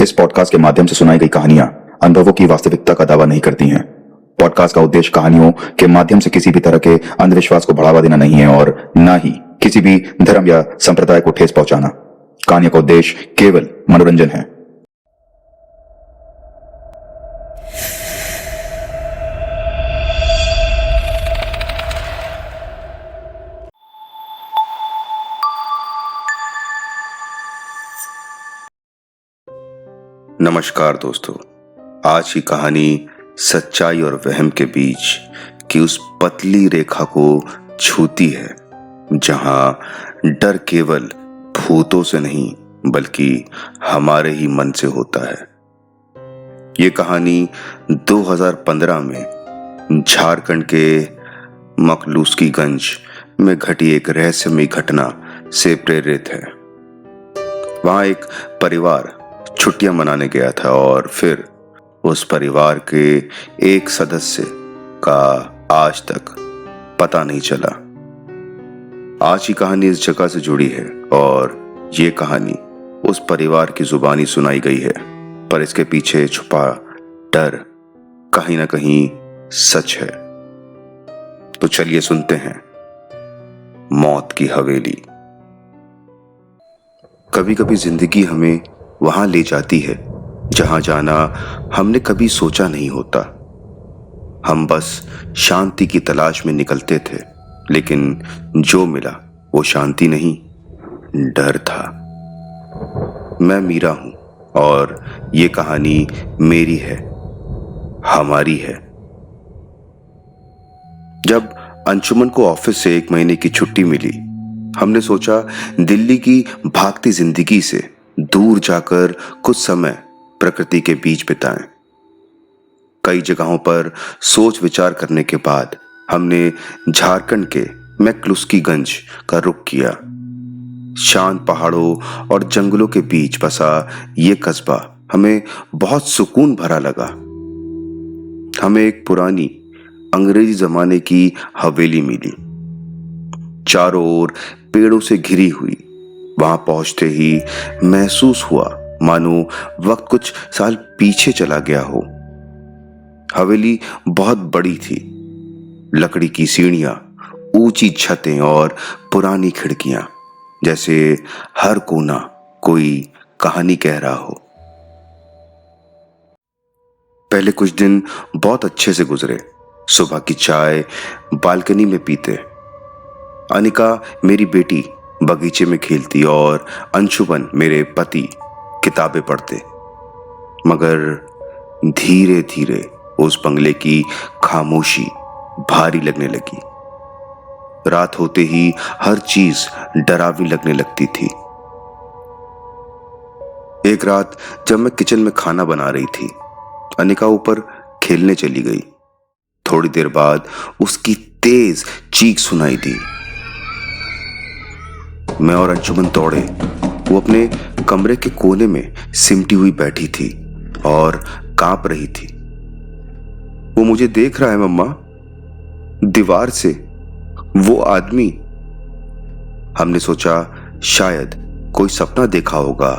इस पॉडकास्ट के माध्यम से सुनाई गई कहानियां अनुभवों की वास्तविकता का दावा नहीं करती हैं। पॉडकास्ट का उद्देश्य कहानियों के माध्यम से किसी भी तरह के अंधविश्वास को बढ़ावा देना नहीं है और न ही किसी भी धर्म या संप्रदाय को ठेस पहुंचाना। कहानियों का उद्देश्य केवल मनोरंजन है। नमस्कार दोस्तों, आज की कहानी सच्चाई और वहम के बीच की उस पतली रेखा को छूती है जहां डर केवल भूतों से नहीं बल्कि हमारे ही मन से होता है। ये कहानी 2015 में झारखंड के मकलूस्कीगंज में घटी एक रहस्यमयी घटना से प्रेरित है। वहां एक परिवार छुट्टियां मनाने गया था और फिर उस परिवार के एक सदस्य का आज तक पता नहीं चला। आज की कहानी इस जगह से जुड़ी है और ये कहानी उस परिवार की जुबानी सुनाई गई है, पर इसके पीछे छुपा डर कहीं ना कहीं सच है। तो चलिए सुनते हैं मौत की हवेली। कभी कभी जिंदगी हमें वहां ले जाती है जहां जाना हमने कभी सोचा नहीं होता। हम बस शांति की तलाश में निकलते थे, लेकिन जो मिला वो शांति नहीं, डर था। मैं मीरा हूं और ये कहानी मेरी है, हमारी है। जब अंशुमन को ऑफिस से 1 महीने की छुट्टी मिली, हमने सोचा दिल्ली की भागती जिंदगी से दूर जाकर कुछ समय प्रकृति के बीच बिताएं। कई जगहों पर सोच विचार करने के बाद हमने झारखंड के मकलूस्कीगंज का रुख किया। शांत पहाड़ों और जंगलों के बीच बसा ये कस्बा हमें बहुत सुकून भरा लगा। हमें एक पुरानी अंग्रेजी जमाने की हवेली मिली, चारों ओर पेड़ों से घिरी हुई। वहां पहुंचते ही महसूस हुआ मानो वक्त कुछ साल पीछे चला गया हो। हवेली बहुत बड़ी थी, लकड़ी की सीढ़ियां, ऊंची छतें और पुरानी खिड़कियां, जैसे हर कोना कोई कहानी कह रहा हो। पहले कुछ दिन बहुत अच्छे से गुजरे। सुबह की चाय बालकनी में पीते, अनिका मेरी बेटी बगीचे में खेलती और अंशुमन मेरे पति किताबें पढ़ते। मगर धीरे धीरे उस बंगले की खामोशी भारी लगने लगी। रात होते ही हर चीज डरावनी लगने लगती थी। एक रात जब मैं किचन में खाना बना रही थी, अनिका ऊपर खेलने चली गई। थोड़ी देर बाद उसकी तेज चीख सुनाई दी। मैं और अंशुमन दौड़े। वो अपने कमरे के कोने में सिमटी हुई बैठी थी और कांप रही थी। वो मुझे देख रहा है मम्मा, दीवार से वो आदमी। हमने सोचा शायद कोई सपना देखा होगा,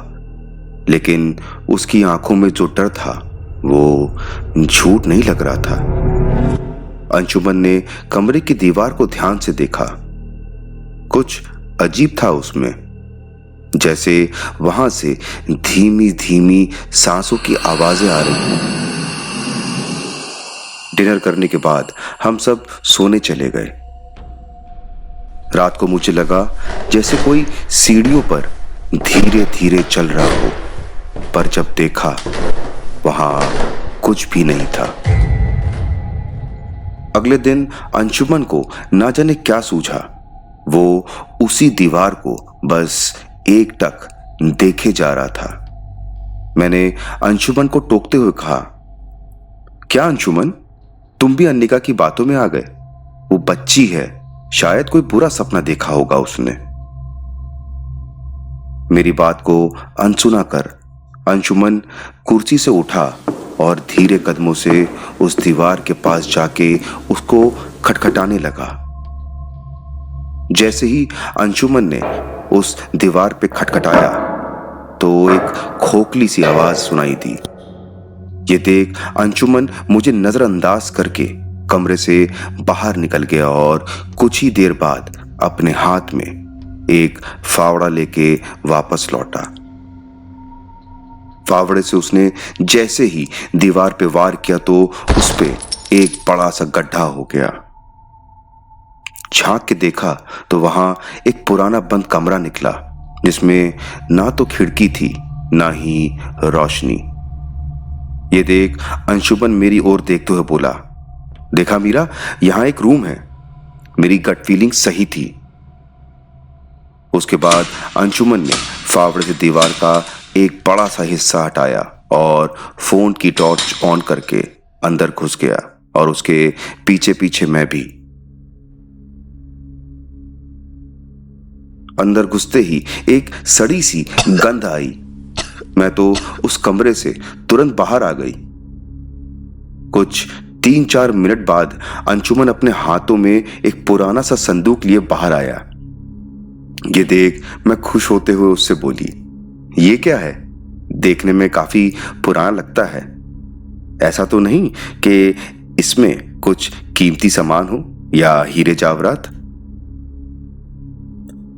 लेकिन उसकी आंखों में जो डर था वो झूठ नहीं लग रहा था। अंशुमन ने कमरे की दीवार को ध्यान से देखा। कुछ अजीब था उसमें, जैसे वहां से धीमी धीमी सांसों की आवाजें आ रही हैं। डिनर करने के बाद हम सब सोने चले गए। रात को मुझे लगा जैसे कोई सीढ़ियों पर धीरे धीरे चल रहा हो, पर जब देखा वहां कुछ भी नहीं था। अगले दिन अंशुमन को ना जाने क्या सूझा। वो उसी दीवार को बस एकटक देखे जा रहा था। मैंने अंशुमन को टोकते हुए कहा, क्या अंशुमन, तुम भी अनिका की बातों में आ गए? वो बच्ची है, शायद कोई बुरा सपना देखा होगा उसने। मेरी बात को अनसुना कर अंशुमन कुर्सी से उठा और धीरे कदमों से उस दीवार के पास जाके उसको खटखटाने लगा। जैसे ही अंशुमन ने उस दीवार पे खटखटाया, तो एक खोखली सी आवाज सुनाई दी। ये देख अंशुमन मुझे नजरअंदाज करके कमरे से बाहर निकल गया और कुछ ही देर बाद अपने हाथ में एक फावड़ा लेके वापस लौटा। फावड़े से उसने जैसे ही दीवार पे वार किया तो उस पे एक बड़ा सा गड्ढा हो गया। झांक के देखा तो वहां एक पुराना बंद कमरा निकला जिसमें ना तो खिड़की थी ना ही रोशनी। ये देख अंशुमन मेरी ओर देखते हुए बोला, देखा मीरा, यहां एक रूम है। मेरी गट फीलिंग सही थी। उसके बाद अंशुमन ने फावड़े से दीवार का एक बड़ा सा हिस्सा हटाया और फोन की टॉर्च ऑन करके अंदर घुस गया और उसके पीछे पीछे मैं भी। अंदर घुसते ही एक सड़ी सी गंध आई। मैं तो उस कमरे से तुरंत बाहर आ गई। कुछ 3-4 मिनट बाद अंशुमन अपने हाथों में एक पुराना सा संदूक लिए बाहर आया। ये देख मैं खुश होते हुए उससे बोली, ये क्या है? देखने में काफी पुराना लगता है। ऐसा तो नहीं कि इसमें कुछ कीमती सामान हो या हीरे जवाहरात?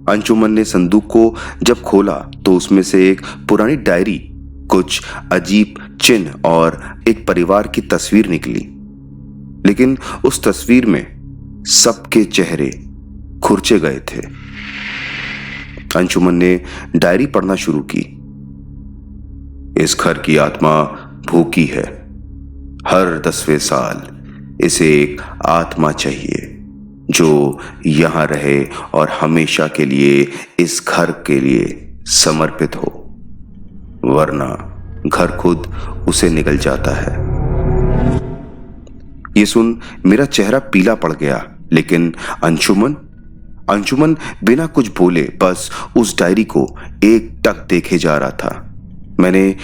अंशुमन ने संदूक को जब खोला तो उसमें से एक पुरानी डायरी, कुछ अजीब चिन्ह और एक परिवार की तस्वीर निकली। लेकिन उस तस्वीर में सबके चेहरे खुरचे गए थे। अंशुमन ने डायरी पढ़ना शुरू की। इस घर की आत्मा भूखी है। हर 10वें साल इसे एक आत्मा चाहिए जो यहां रहे और हमेशा के लिए इस घर के लिए समर्पित हो, वरना घर खुद उसे निगल जाता है। ये सुन मेरा चेहरा पीला पड़ गया, लेकिन अंशुमन बिना कुछ बोले बस उस डायरी को एकटक देखे जा रहा था। मैंने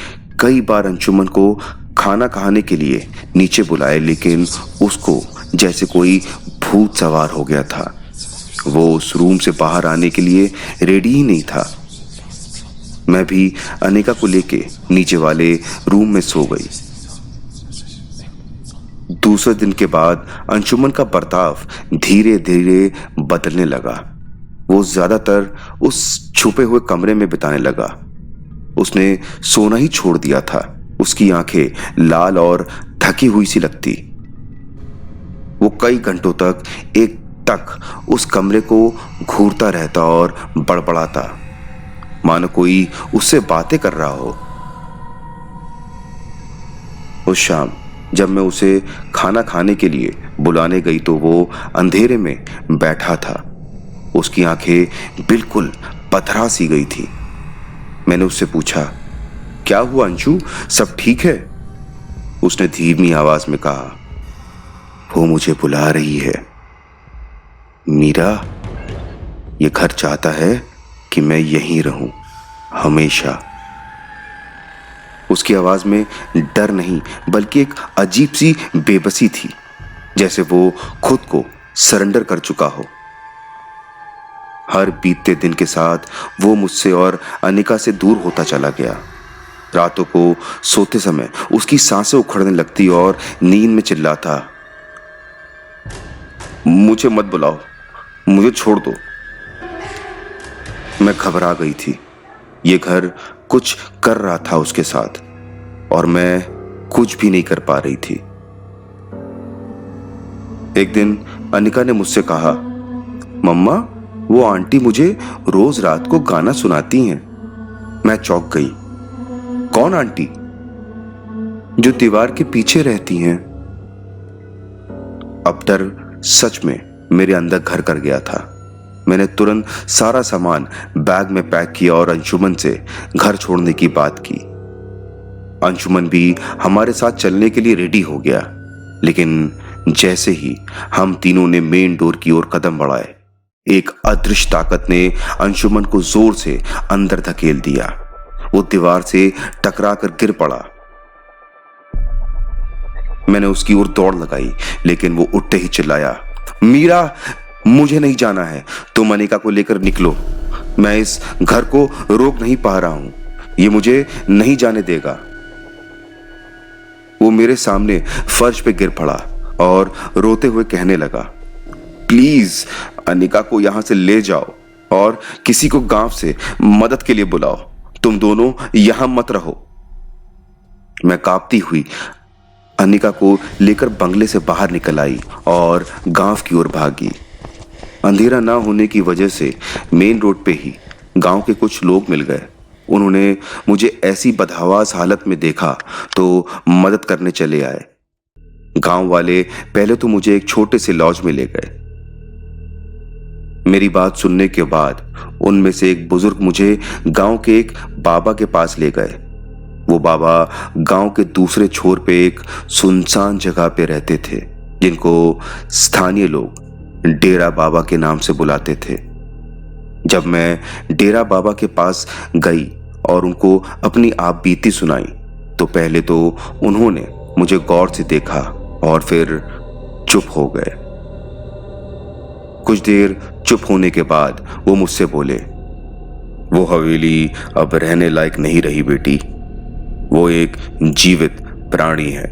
कई बार अंशुमन को खाना खाने के लिए नीचे बुलाया, लेकिन उसको जैसे कोई भूत सवार हो गया था। वो उस रूम से बाहर आने के लिए रेडी ही नहीं था। मैं भी अनिका को लेके नीचे वाले रूम में सो गई। दूसरे दिन के बाद अंशुमन का बर्ताव धीरे धीरे बदलने लगा। वो ज्यादातर उस छुपे हुए कमरे में बिताने लगा। उसने सोना ही छोड़ दिया था। उसकी आंखें लाल और थकी हुई सी लगती। वो कई घंटों तक एक टक उस कमरे को घूरता रहता और बड़बड़ाता, मानो कोई उससे बातें कर रहा हो। उस शाम जब मैं उसे खाना खाने के लिए बुलाने गई तो वो अंधेरे में बैठा था। उसकी आंखें बिल्कुल पथरा सी गई थी। मैंने उससे पूछा, क्या हुआ अंशु, सब ठीक है? उसने धीमी आवाज में कहा, वो मुझे बुला रही है मीरा। ये घर चाहता है कि मैं यहीं रहूं हमेशा। उसकी आवाज में डर नहीं बल्कि एक अजीब सी बेबसी थी, जैसे वो खुद को सरेंडर कर चुका हो। हर बीतते दिन के साथ वो मुझसे और अनिका से दूर होता चला गया। रातों को सोते समय उसकी सांसें उखड़ने लगती और नींद में चिल्लाता, मुझे मत बुलाओ, मुझे छोड़ दो। मैं घबरा गई थी। ये घर कुछ कर रहा था उसके साथ और मैं कुछ भी नहीं कर पा रही थी। एक दिन अनिका ने मुझसे कहा, मम्मा, वो आंटी मुझे रोज रात को गाना सुनाती हैं। मैं चौंक गई। कौन आंटी? जो दीवार के पीछे रहती हैं। अब डर सच में मेरे अंदर घर कर गया था। मैंने तुरंत सारा सामान बैग में पैक किया और अंशुमन से घर छोड़ने की बात की। अंशुमन भी हमारे साथ चलने के लिए रेडी हो गया, लेकिन जैसे ही हम तीनों ने मेन डोर की ओर कदम बढ़ाए, एक अदृश्य ताकत ने अंशुमन को जोर से अंदर धकेल दिया। वो दीवार से टकरा कर गिर पड़ा। मैंने उसकी ओर दौड़ लगाई, लेकिन वो उठते ही चिल्लाया, मीरा, मुझे नहीं जाना है। तुम अनिका को लेकर निकलो। मैं इस घर को रोक नहीं पा रहा हूं। ये मुझे नहीं जाने देगा। वो मेरे सामने फर्श पे गिर पड़ा और रोते हुए कहने लगा, प्लीज अनिका को यहां से ले जाओ और किसी को गांव से मदद के लिए बुलाओ। तुम दोनों यहां मत रहो। मैं कांपती हुई अनिका को लेकर बंगले से बाहर निकल आई और गांव की ओर भागी। अंधेरा ना होने की वजह से मेन रोड पे ही गांव के कुछ लोग मिल गए। उन्होंने मुझे ऐसी बदहवास हालत में देखा तो मदद करने चले आए। गांव वाले पहले तो मुझे एक छोटे से लॉज में ले गए। मेरी बात सुनने के बाद उनमें से एक बुजुर्ग मुझे गांव के एक बाबा के पास ले गए। वो बाबा गांव के दूसरे छोर पे एक सुनसान जगह पे रहते थे, जिनको स्थानीय लोग डेरा बाबा के नाम से बुलाते थे। जब मैं डेरा बाबा के पास गई और उनको अपनी आप बीती सुनाई तो पहले तो उन्होंने मुझे गौर से देखा और फिर चुप हो गए। कुछ देर चुप होने के बाद वो मुझसे बोले, वो हवेली अब रहने लायक नहीं रही बेटी। वो एक जीवित प्राणी है,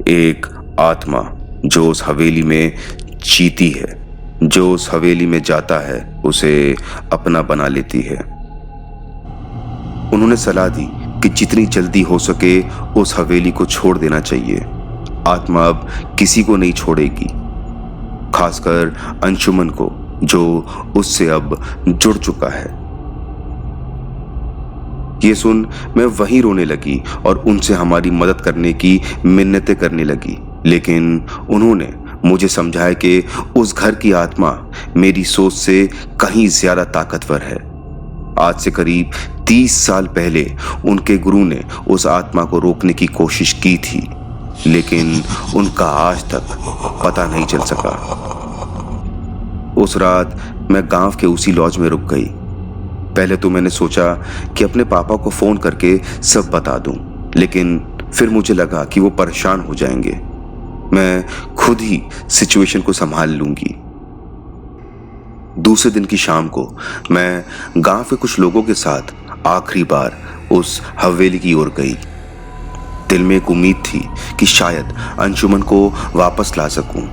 एक आत्मा जो उस हवेली में जीती है। जो उस हवेली में जाता है उसे अपना बना लेती है। उन्होंने सलाह दी कि जितनी जल्दी हो सके उस हवेली को छोड़ देना चाहिए। आत्मा अब किसी को नहीं छोड़ेगी, खासकर अंशुमन को जो उससे अब जुड़ चुका है। ये सुन मैं वहीं रोने लगी और उनसे हमारी मदद करने की मिन्नतें करने लगी, लेकिन उन्होंने मुझे समझाया कि उस घर की आत्मा मेरी सोच से कहीं ज्यादा ताकतवर है। आज से करीब 30 साल पहले उनके गुरु ने उस आत्मा को रोकने की कोशिश की थी, लेकिन उनका आज तक पता नहीं चल सका। उस रात मैं गांव के उसी लॉज में रुक गई। पहले तो मैंने सोचा कि अपने पापा को फोन करके सब बता दूं, लेकिन फिर मुझे लगा कि वो परेशान हो जाएंगे। मैं खुद ही सिचुएशन को संभाल लूंगी। दूसरे दिन की शाम को मैं गांव के कुछ लोगों के साथ आखिरी बार उस हवेली की ओर गई। दिल में एक उम्मीद थी कि शायद अंशुमन को वापस ला सकूं।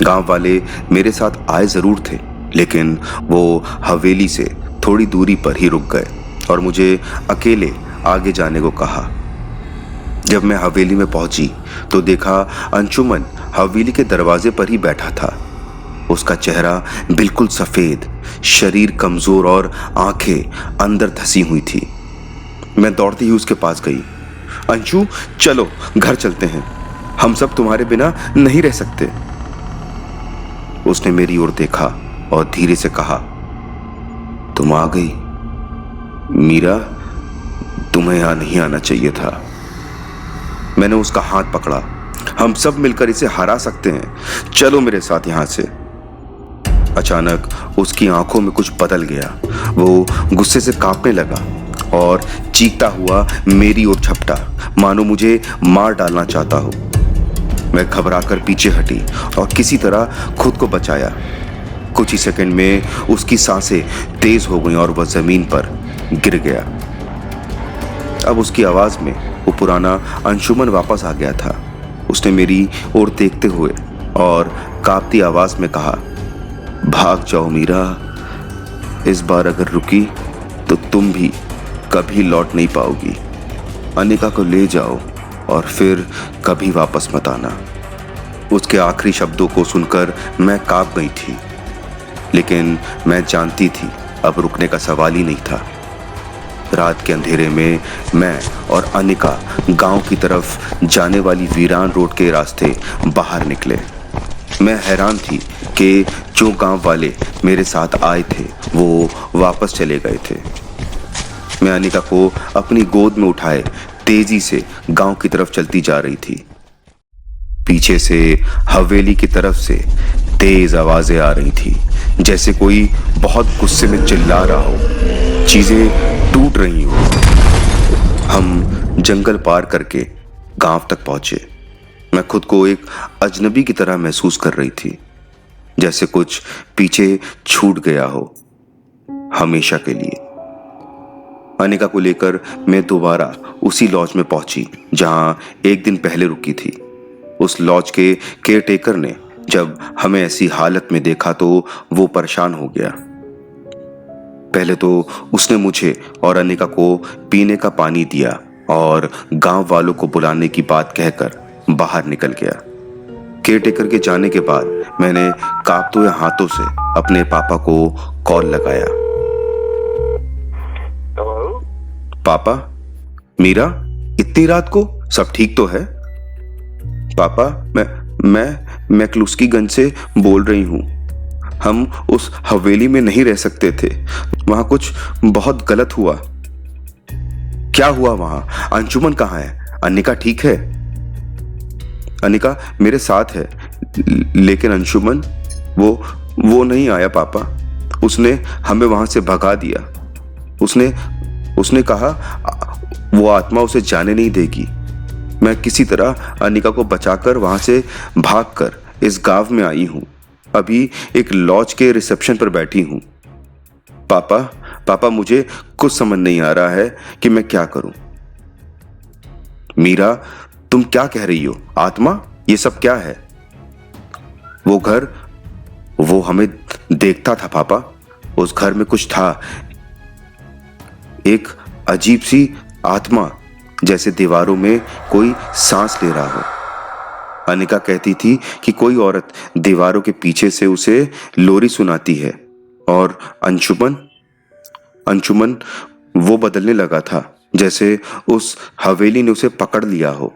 गांव वाले मेरे साथ आए जरूर थे, लेकिन वो हवेली से थोड़ी दूरी पर ही रुक गए और मुझे अकेले आगे जाने को कहा। जब मैं हवेली में पहुंची तो देखा अंशुमन हवेली के दरवाजे पर ही बैठा था। उसका चेहरा बिल्कुल सफेद, शरीर कमजोर और आंखें अंदर धसी हुई थी। मैं दौड़ती ही उसके पास गई। अंशु, चलो घर चलते हैं, हम सब तुम्हारे बिना नहीं रह सकते। उसने मेरी ओर देखा और धीरे से कहा, तुम आ गई। मीरा, तुम्हें यहां नहीं आना चाहिए था। मैंने उसका हाथ पकड़ा। हम सब मिलकर इसे हरा सकते हैं, चलो मेरे साथ यहां से। अचानक उसकी आंखों में कुछ बदल गया। वो गुस्से से कांपने लगा और चीखता हुआ मेरी ओर झपटा, मानो मुझे मार डालना चाहता हो। मैं घबराकर पीछे हटी और किसी तरह खुद को बचाया। कुछ ही सेकंड में उसकी सांसें तेज हो गईं और वह जमीन पर गिर गया। अब उसकी आवाज में वो पुराना अंशुमन वापस आ गया था। उसने मेरी ओर देखते हुए और कांपती आवाज में कहा, भाग जाओ मीरा, इस बार अगर रुकी तो तुम भी कभी लौट नहीं पाओगी। अनिका को ले जाओ और फिर कभी वापस मत आना। उसके आखिरी शब्दों को सुनकर मैं कांप गई थी, लेकिन मैं जानती थी अब रुकने का सवाल ही नहीं था। रात के अंधेरे में मैं और अनिका गांव की तरफ जाने वाली वीरान रोड के रास्ते बाहर निकले। मैं हैरान थी कि जो गांव वाले मेरे साथ आए थे वो वापस चले गए थे। मैं अनिका को अपनी गोद में उठाए तेजी से गांव की तरफ चलती जा रही थी। पीछे से हवेली की तरफ से तेज आवाजें आ रही थी, जैसे कोई बहुत गुस्से में चिल्ला रहा हो, चीजें टूट रही हो। हम जंगल पार करके गांव तक पहुंचे। मैं खुद को एक अजनबी की तरह महसूस कर रही थी, जैसे कुछ पीछे छूट गया हो हमेशा के लिए। अनिका को लेकर मैं दोबारा उसी लॉज में पहुंची जहां एक दिन पहले रुकी थी। उस लॉज के केयरटेकर ने जब हमें ऐसी हालत में देखा तो वो परेशान हो गया। पहले तो उसने मुझे और अनिका को पीने का पानी दिया और गांव वालों को बुलाने की बात कहकर बाहर निकल गया। केयरटेकर के जाने के बाद मैंने कांपते हुए हाथों से अपने पापा को कॉल लगाया। पापा, मीरा, इतनी रात को सब ठीक तो है? पापा, मैं मैक्लुस्कीगंज से बोल रही हूँ। हम उस हवेली में नहीं रह सकते थे, वहां कुछ बहुत गलत हुआ। क्या हुआ वहां? अंशुमन कहाँ है? अनिका ठीक है? अनिका मेरे साथ है, लेकिन अंशुमन वो नहीं आया पापा। उसने हमें वहां से भगा दिया। उसने कहा वो आत्मा उसे जाने नहीं देगी। मैं किसी तरह अनिका को बचाकर वहां से भागकर इस गांव में आई हूं। अभी एक लॉज के रिसेप्शन पर बैठी हूं। पापा मुझे कुछ समझ नहीं आ रहा है कि मैं क्या करूं। मीरा, तुम क्या कह रही हो? आत्मा? ये सब क्या है? वो घर, वो हमें देखता था पापा। उस घर में कुछ था, एक अजीब सी आत्मा, जैसे दीवारों में कोई सांस ले रहा हो। अनिका कहती थी कि कोई औरत दीवारों के पीछे से उसे लोरी सुनाती है। और अंशुमन वो बदलने लगा था, जैसे उस हवेली ने उसे पकड़ लिया हो।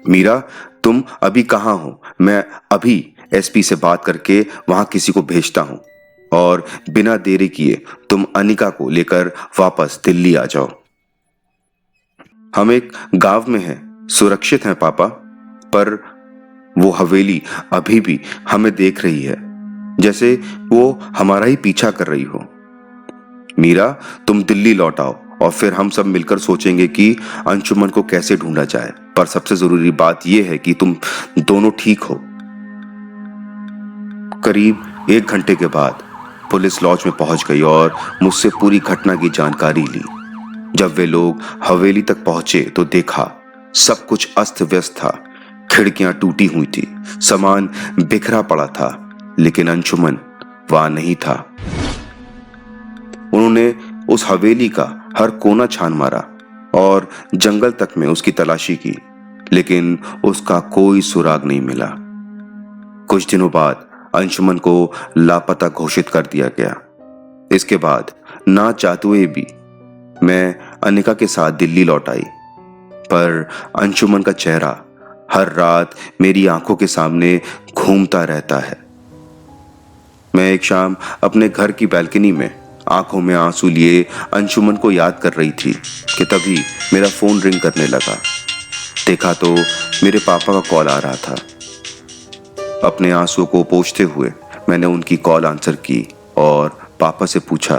मीरा, तुम अभी कहाँ हो? मैं अभी एसपी से बात करके वहां किसी को भेजता हूं और बिना देरी किए तुम अनिका को लेकर वापस दिल्ली आ जाओ। हम एक गांव में हैं, सुरक्षित हैं पापा, पर वो हवेली अभी भी हमें देख रही है, जैसे वो हमारा ही पीछा कर रही हो। मीरा, तुम दिल्ली लौट आओ और फिर हम सब मिलकर सोचेंगे कि अंशुमन को कैसे ढूंढा जाए। पर सबसे जरूरी बात यह है कि तुम दोनों ठीक हो। करीब 1 घंटे के बाद पुलिस लॉज में पहुंच गई और मुझसे पूरी घटना की जानकारी ली। जब वे लोग हवेली तक पहुंचे तो देखा सब कुछ अस्त व्यस्त था। खिड़कियां टूटी हुई थी, सामान बिखरा पड़ा था, लेकिन अंशुमन वहां नहीं था। उन्होंने उस हवेली का हर कोना छान मारा और जंगल तक में उसकी तलाशी की, लेकिन उसका कोई सुराग नहीं मिला। कुछ दिनों बाद अंशुमन को लापता घोषित कर दिया गया। इसके बाद ना चाहते हुए भी मैं अनिका के साथ दिल्ली लौट आई, पर अंशुमन का चेहरा हर रात मेरी आंखों के सामने घूमता रहता है। मैं एक शाम अपने घर की बैल्कनी में आंखों में आंसू लिए अंशुमन को याद कर रही थी कि तभी मेरा फोन रिंग करने लगा। देखा तो मेरे पापा का कॉल आ रहा था। अपने आंसू को पोंछते हुए मैंने उनकी कॉल आंसर की और पापा से पूछा,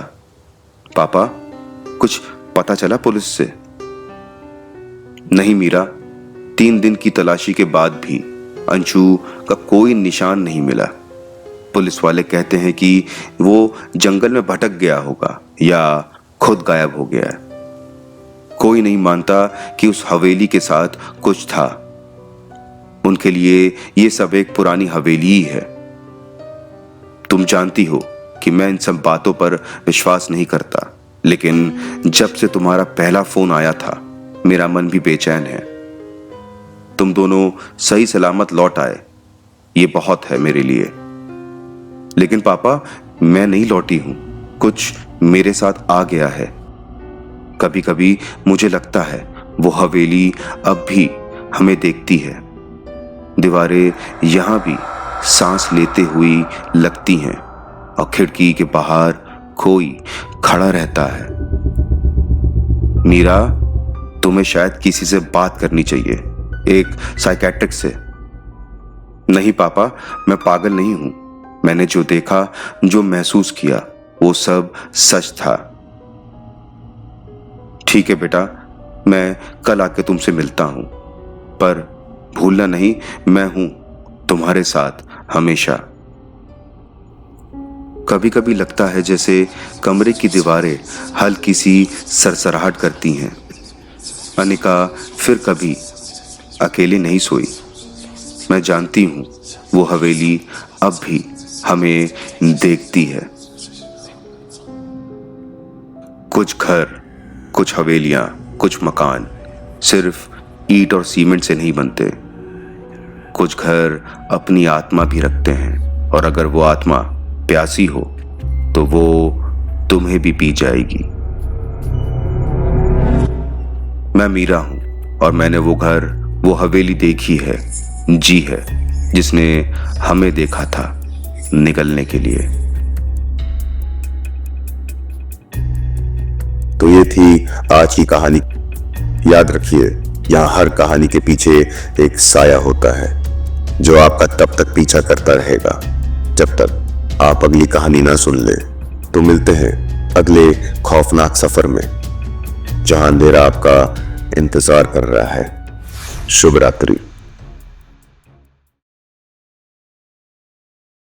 पापा कुछ पता चला पुलिस से? नहीं मीरा, 3 दिन की तलाशी के बाद भी अंशु का कोई निशान नहीं मिला। पुलिस वाले कहते हैं कि वो जंगल में भटक गया होगा या खुद गायब हो गया है। कोई नहीं मानता कि उस हवेली के साथ कुछ था। उनके लिए ये सब एक पुरानी हवेली ही है। तुम जानती हो कि मैं इन सब बातों पर विश्वास नहीं करता, लेकिन जब से तुम्हारा पहला फोन आया था मेरा मन भी बेचैन है। तुम दोनों सही सलामत लौट आए, ये बहुत है मेरे लिए। लेकिन पापा, मैं नहीं लौटी हूं, कुछ मेरे साथ आ गया है। कभी कभी मुझे लगता है वो हवेली अब भी हमें देखती है। दीवारें यहां भी सांस लेते हुई लगती हैं और खिड़की के बाहर कोई खड़ा रहता है। मीरा, तुम्हें शायद किसी से बात करनी चाहिए, एक साइकेट्रिस्ट से। नहीं पापा, मैं पागल नहीं हूं। मैंने जो देखा, जो महसूस किया, वो सब सच था। ठीक है बेटा, मैं कल आके तुमसे मिलता हूं, पर भूलना नहीं, मैं हूं तुम्हारे साथ हमेशा। कभी कभी लगता है जैसे कमरे की दीवारें हल्की सी सरसराहट करती हैं। अनिका फिर कभी अकेली नहीं सोई। मैं जानती हूँ वो हवेली अब भी हमें देखती है। कुछ घर, कुछ हवेलियां, कुछ मकान सिर्फ ईंट और सीमेंट से नहीं बनते। कुछ घर अपनी आत्मा भी रखते हैं, और अगर वो आत्मा प्यासी हो तो वो तुम्हें भी पी जाएगी। मैं मीरा हूं, और मैंने वो घर, वो हवेली देखी है, जी है, जिसने हमें देखा था निकलने के लिए। तो ये थी आज की कहानी। याद रखिए, यहाँ हर कहानी के पीछे एक साया होता है जो आपका तब तक पीछा करता रहेगा जब तक आप अगली कहानी ना सुन ले। तो मिलते हैं अगले खौफनाक सफर में, जहां अंधेरा आपका इंतजार कर रहा है। शुभ रात्रि।